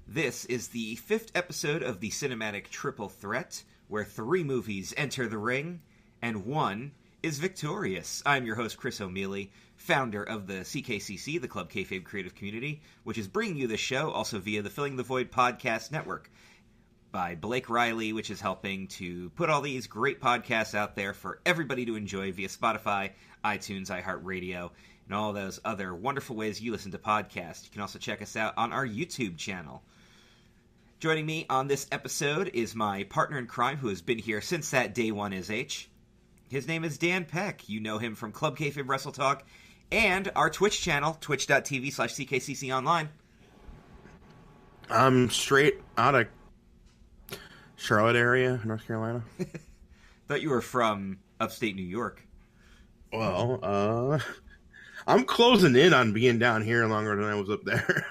This is the 5th episode of the cinematic triple threat, where 3 movies enter the ring, and 1 is victorious. I'm your host, Chris O'Mealy, founder of the CKCC, the Club Kayfabe Creative Community, which is bringing you this show also via the Filling the Void podcast network by Blake Riley, which is helping to put all these great podcasts out there for everybody to enjoy via Spotify, iTunes, iHeartRadio, and all those other wonderful ways you listen to podcasts. You can also check us out on our YouTube channel. Joining me on this episode is my partner in crime, who has been here since that day one is H. His name is Dan Peck. You know him from Club Kayfabe Wrestle Talk and our Twitch channel, twitch.tv/CKCC Online. I'm straight out of Charlotte area, North Carolina. Thought you were from upstate New York. Well, I'm closing in on being down here longer than I was up there.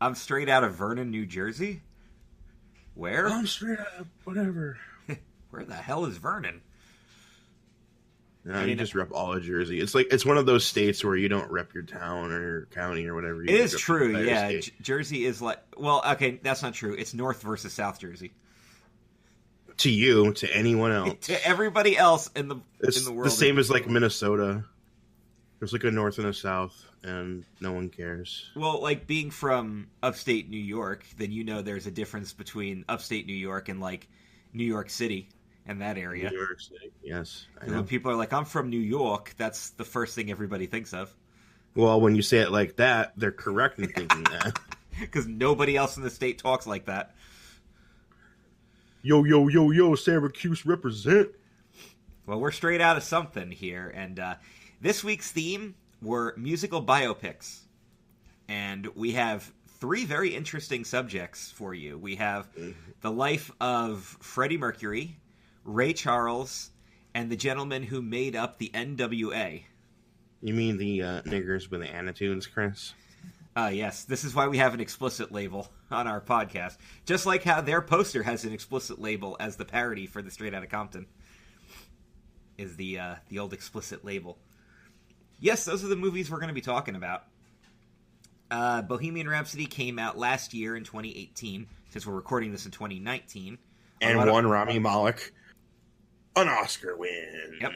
I'm straight out of Vernon, New Jersey. Where? I'm straight out of whatever. Where the hell is Vernon? No, you just rep all of Jersey. It's one of those states where you don't rep your town or your county or whatever. It is true, yeah. Jersey is like... Well, okay, that's not true. It's North versus South Jersey. To you, to anyone else. To everybody else in the world. The same as like Minnesota. There's like a North and a South, and no one cares. Well, like being from upstate New York, then you know there's a difference between upstate New York and like New York City. And that area. New York City, yes. When people are like, I'm from New York, that's the first thing everybody thinks of. Well, when you say it like that, they're correct in thinking that. Because nobody else in the state talks like that. Yo, yo, yo, yo, Syracuse represent. Well, we're straight out of something here. And this week's theme were musical biopics. And we have 3 very interesting subjects for you. We have the life of Freddie Mercury, Ray Charles, and the gentleman who made up the NWA. You mean the niggers with the attitudes, Chris? Yes. This is why we have an explicit label on our podcast. Just like how their poster has an explicit label as the parody for the Straight Outta Compton. Is the old explicit label. Yes, those are the movies we're going to be talking about. Bohemian Rhapsody came out last year in 2018, since we're recording this in 2019. And won Rami Malek an Oscar win. Yep.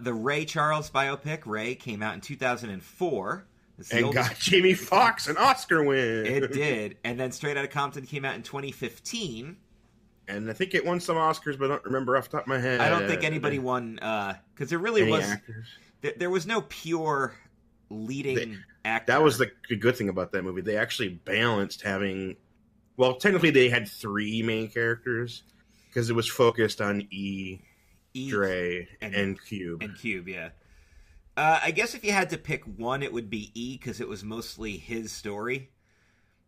The Ray Charles biopic, Ray, came out in 2004. And got Jamie Foxx an Oscar win. It did. And then Straight Outta Compton came out in 2015. And I think it won some Oscars, but I don't remember off the top of my head. I don't think anybody won, because there really was... actors? There was no pure leading actor. That was the good thing about that movie. They actually balanced having... Well, technically they had 3 main characters, because it was focused on Dre, and Cube. And Cube, yeah. I guess if you had to pick one, it would be E, because it was mostly his story.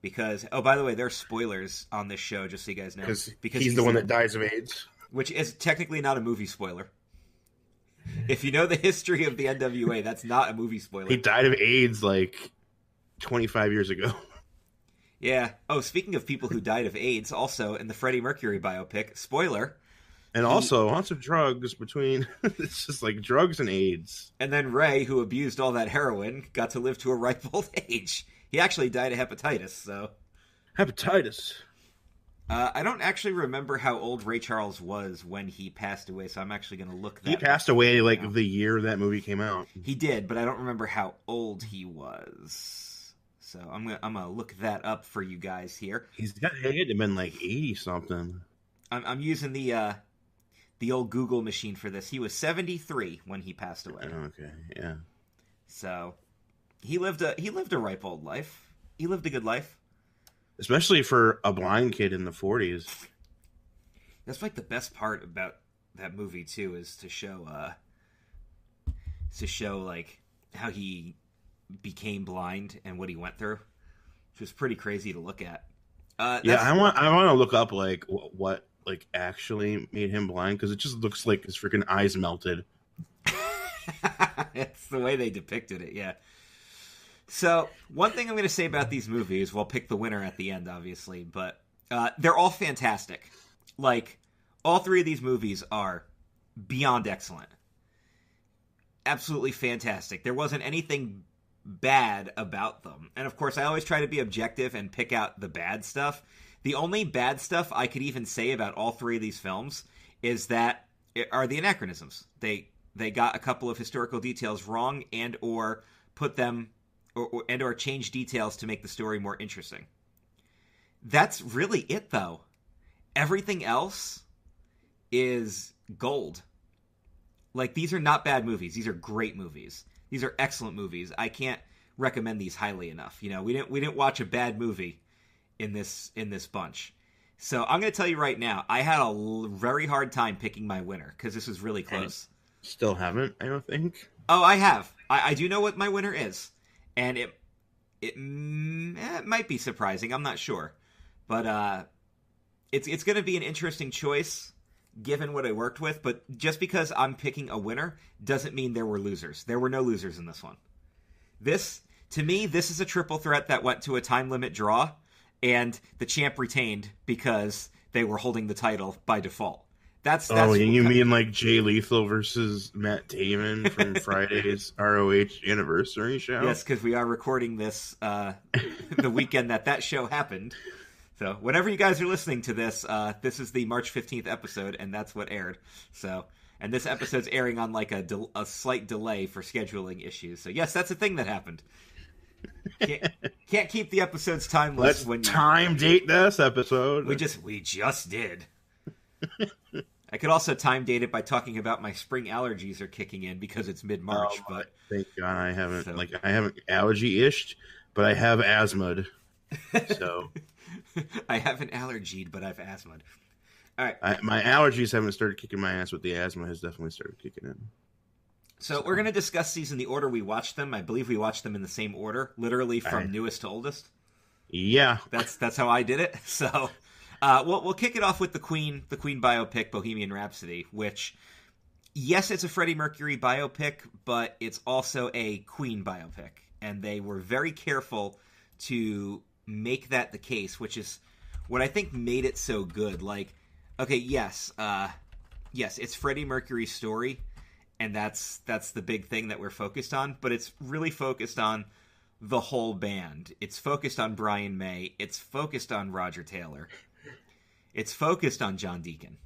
Because, oh, by the way, there are spoilers on this show, just so you guys know. Because he's the one that dies of AIDS. Which is technically not a movie spoiler. If you know the history of the NWA, that's not a movie spoiler. He died of AIDS like 25 years ago. Yeah. Oh, speaking of people who died of AIDS, also in the Freddie Mercury biopic, spoiler. And also lots of drugs between, it's just like drugs and AIDS. And then Ray, who abused all that heroin, got to live to a ripe old age. He actually died of hepatitis, so. Hepatitis. I don't actually remember how old Ray Charles was when he passed away, so I'm actually going to look that up. He passed away like the year that movie came out. He did, but I don't remember how old he was. So I'm gonna look that up for you guys here. He had to have been like 80 something. I'm using the old Google machine for this. He was 73 when he passed away. Okay, yeah. So he lived a ripe old life. He lived a good life, especially for a blind kid in the 40s. That's like the best part about that movie too, is to show like how he became blind and what he went through, which was pretty crazy to look at. I want to look up like what like actually made him blind, because it just looks like his freaking eyes melted. It's the way they depicted it, yeah. So one thing I'm going to say about these movies, we'll pick the winner at the end, obviously, but they're all fantastic. Like, all 3 of these movies are beyond excellent. Absolutely fantastic. There wasn't anything bad about them. And of course, I always try to be objective and pick out the bad stuff. The only bad stuff I could even say about all three of these films is that are the anachronisms. They got a couple of historical details wrong and or put them or change details to make the story more interesting. That's really it, though. Everything else is gold. Like, these are not bad movies. These are great movies. These are excellent movies. I can't recommend these highly enough. You know, we didn't watch a bad movie in this bunch. So I'm going to tell you right now, I had a very hard time picking my winner because this was really close. Still haven't, I don't think. Oh, I have. I do know what my winner is, and it might be surprising. I'm not sure, but it's going to be an interesting choice given what I worked with. But just because I'm picking a winner doesn't mean there were losers. There were no losers in this one. To me, this is a triple threat that went to a time limit draw, and the champ retained because they were holding the title by default. That's you mean like Jay Lethal versus Matt Damon from Friday's ROH anniversary show? Yes, because we are recording this the weekend that show happened. So whenever you guys are listening to this, this is the March 15th episode, and that's what aired. So, and this episode's airing on like a slight delay for scheduling issues. So yes, that's a thing that happened. Can't keep the episodes timeless. Let's time date this episode. We just did. I could also time date it by talking about my spring allergies are kicking in because it's mid-March. But thank God I haven't I haven't allergy-ished, but I have asthma. So I haven't allergied, but I've asthma. All right, my allergies haven't started kicking my ass, but the asthma has definitely started kicking in. So we're going to discuss these in the order we watched them. I believe we watched them in the same order, literally from newest to oldest. Yeah, that's how I did it. So. We'll kick it off with the Queen biopic, Bohemian Rhapsody, which, yes, it's a Freddie Mercury biopic, but it's also a Queen biopic. And they were very careful to make that the case, which is what I think made it so good. Like, okay, yes, it's Freddie Mercury's story, and that's the big thing that we're focused on, but it's really focused on the whole band. It's focused on Brian May. It's focused on Roger Taylor. It's focused on John Deacon.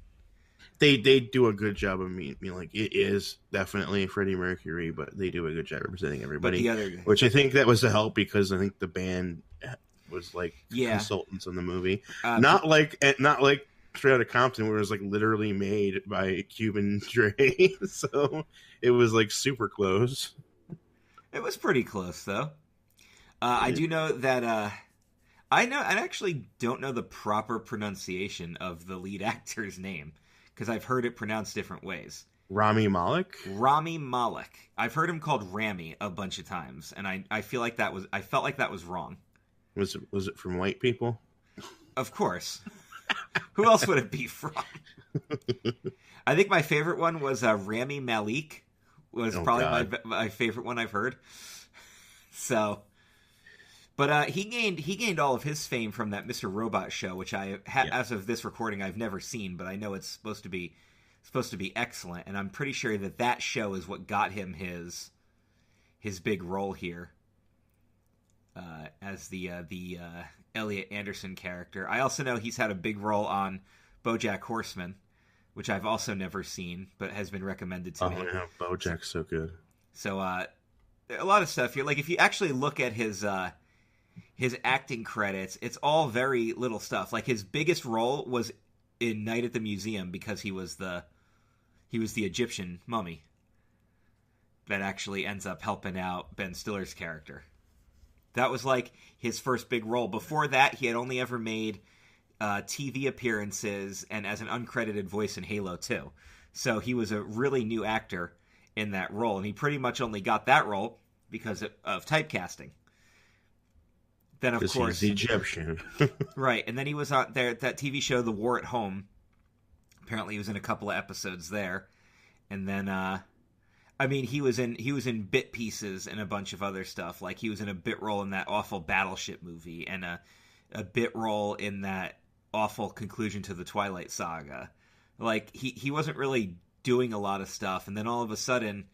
They do a good job of like it is definitely Freddie Mercury, but they do a good job representing everybody. Which I think that was a help because I think the band was like consultants on the movie, not like Straight Outta Compton, where it was like literally made by Cuban Dre. So it was like super close. It was pretty close though. I do know that. I actually don't know the proper pronunciation of the lead actor's name because I've heard it pronounced different ways. Rami Malek? Rami Malek. I've heard him called Rami a bunch of times, and I felt like that was wrong. Was it from white people? Of course. Who else would it be from? I think my favorite one was Rami Malek. Was probably my favorite one I've heard. So. But he gained all of his fame from that Mr. Robot show, which as of this recording, I've never seen, but I know it's supposed to be excellent, and I'm pretty sure that show is what got him his big role here as the Elliot Anderson character. I also know he's had a big role on BoJack Horseman, which I've also never seen, but has been recommended to me. Oh yeah, BoJack's so good. So a lot of stuff here. Like if you actually look at his acting credits, it's all very little stuff. Like his biggest role was in Night at the Museum because he was the Egyptian mummy that actually ends up helping out Ben Stiller's character. That was like his first big role. Before that, he had only ever made TV appearances and as an uncredited voice in Halo 2. So he was a really new actor in that role, and he pretty much only got that role because of typecasting. Then, of course, he's Egyptian. Right, and then he was on that TV show, The War at Home. Apparently, he was in a couple of episodes there, and then, he was in bit pieces and a bunch of other stuff. Like he was in a bit role in that awful Battleship movie, and a bit role in that awful conclusion to the Twilight Saga. Like he wasn't really doing a lot of stuff, and then all of a sudden,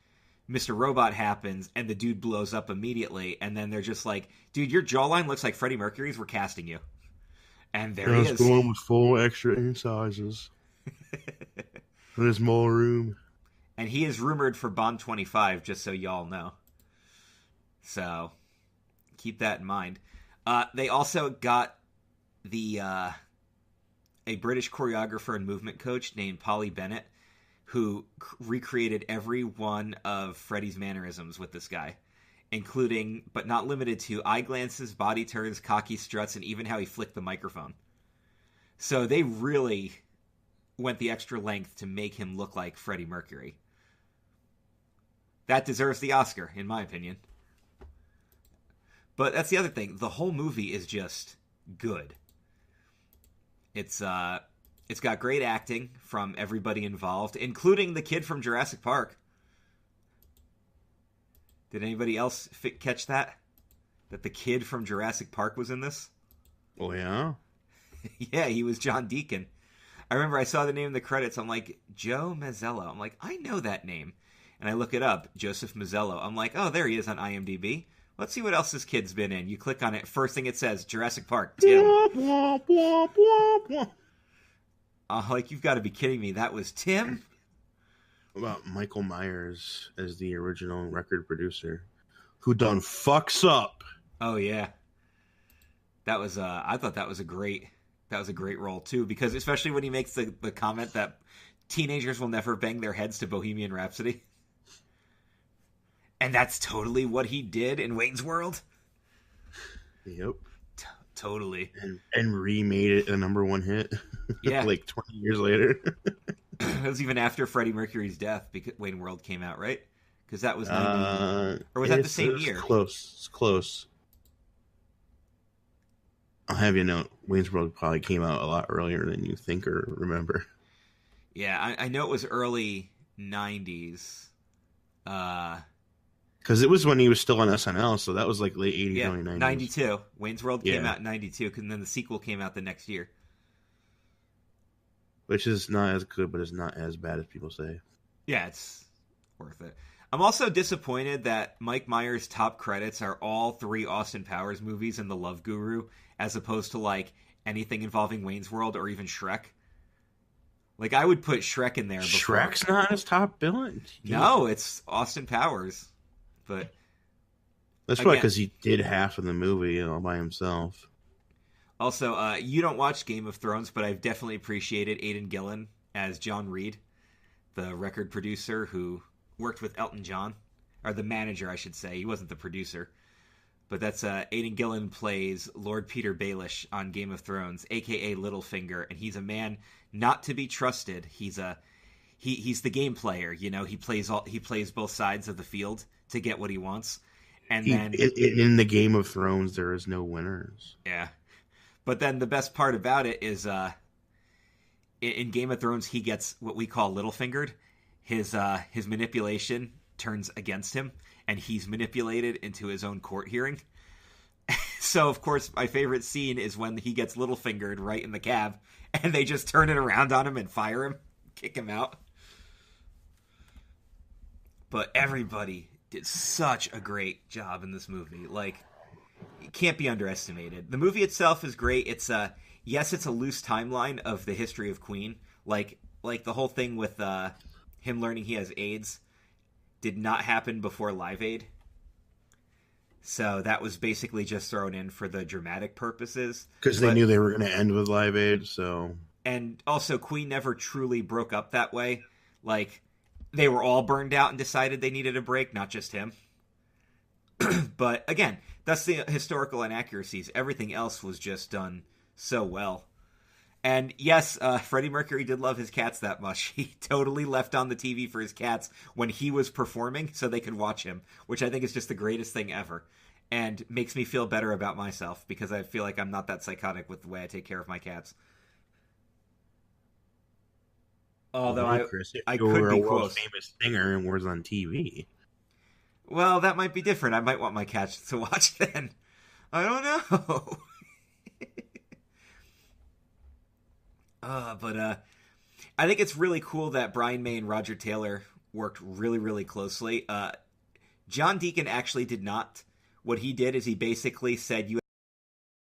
Mr. Robot happens, and the dude blows up immediately, and then they're just like, dude, your jawline looks like Freddie Mercury's, we're casting you. And there he is. Going with full extra incisors. There's more room. And he is rumored for Bond 25, just so y'all know. So, keep that in mind. They also got a British choreographer and movement coach named Polly Bennett, who recreated every one of Freddie's mannerisms with this guy, including, but not limited to, eye glances, body turns, cocky struts, and even how he flicked the microphone. So they really went the extra length to make him look like Freddie Mercury. That deserves the Oscar, in my opinion. But that's the other thing. The whole movie is just good. It's got great acting from everybody involved, including the kid from Jurassic Park. Did anybody else catch that? That the kid from Jurassic Park was in this? Oh, yeah? Yeah, he was John Deacon. I remember I saw the name in the credits. I'm like, Joe Mazzello. I'm like, I know that name. And I look it up, Joseph Mazzello. I'm like, oh, there he is on IMDb. Let's see what else this kid's been in. You click on it. First thing it says, Jurassic Park, Tim. Like, you've got to be kidding me. That was Tim? What about Michael Myers as the original record producer, who done fucks up? Oh, yeah. That was, I thought that was a great role, too, because especially when he makes the comment that teenagers will never bang their heads to Bohemian Rhapsody. And that's totally what he did in Wayne's World. Yep. Totally. And remade it a number 1 hit. Yeah. Like 20 years later. It was even after Freddie Mercury's death, because Wayne's World came out, right? Because that was 90... or was that the same year? It's close. I'll have you know, Wayne's World probably came out a lot earlier than you think or remember. Yeah, I know it was early 90s. Because it was when he was still on SNL, so that was like late 80s, early 90s. 92. Wayne's World came out in 92, and then the sequel came out the next year. Which is not as good, but it's not as bad as people say. Yeah, it's worth it. I'm also disappointed that Mike Myers' top credits are all 3 Austin Powers movies and The Love Guru, as opposed to, like, anything involving Wayne's World or even Shrek. Like, I would put Shrek in there before. Shrek's not his top billing. No, it's Austin Powers. But that's probably because he did half of the movie all by himself. Also, you don't watch Game of Thrones, but I've definitely appreciated Aidan Gillen as John Reed, the record producer who worked with Elton John. Or the manager, I should say. He wasn't the producer. But that's Aidan Gillen plays Lord Peter Baelish on Game of Thrones, a.k.a. Littlefinger. And he's a man not to be trusted. He's the game player, you know. He plays both sides of the field to get what he wants. And then in the Game of Thrones, there is no winners. Yeah. But then the best part about it is in Game of Thrones, he gets what we call Littlefingered. His manipulation turns against him, and he's manipulated into his own court hearing. So, of course, my favorite scene is when he gets Littlefingered right in the cab, and they just turn it around on him and fire him, kick him out. But everybody did such a great job in this movie. Like, it can't be underestimated. The movie itself is great. It's it's a loose timeline of the history of Queen. Like the whole thing with him learning he has AIDS did not happen before Live Aid. So that was basically just thrown in for the dramatic purposes. Because they knew they were going to end with Live Aid, so... And also, Queen never truly broke up that way. Like, they were all burned out and decided they needed a break, not just him. But, again, that's the historical inaccuracies. Everything else was just done so well. And, yes, Freddie Mercury did love his cats that much. He totally left on the TV for his cats when he was performing so they could watch him, which I think is just the greatest thing ever. And makes me feel better about myself because I feel like I'm not that psychotic with the way I take care of my cats. Although Chris, I could be close. Famous singer and was on TV. Well, that might be different. I might want my cats to watch then. I don't know. But I think it's really cool that Brian May and Roger Taylor worked really, really closely. John Deacon actually did not. What he did is he basically said, you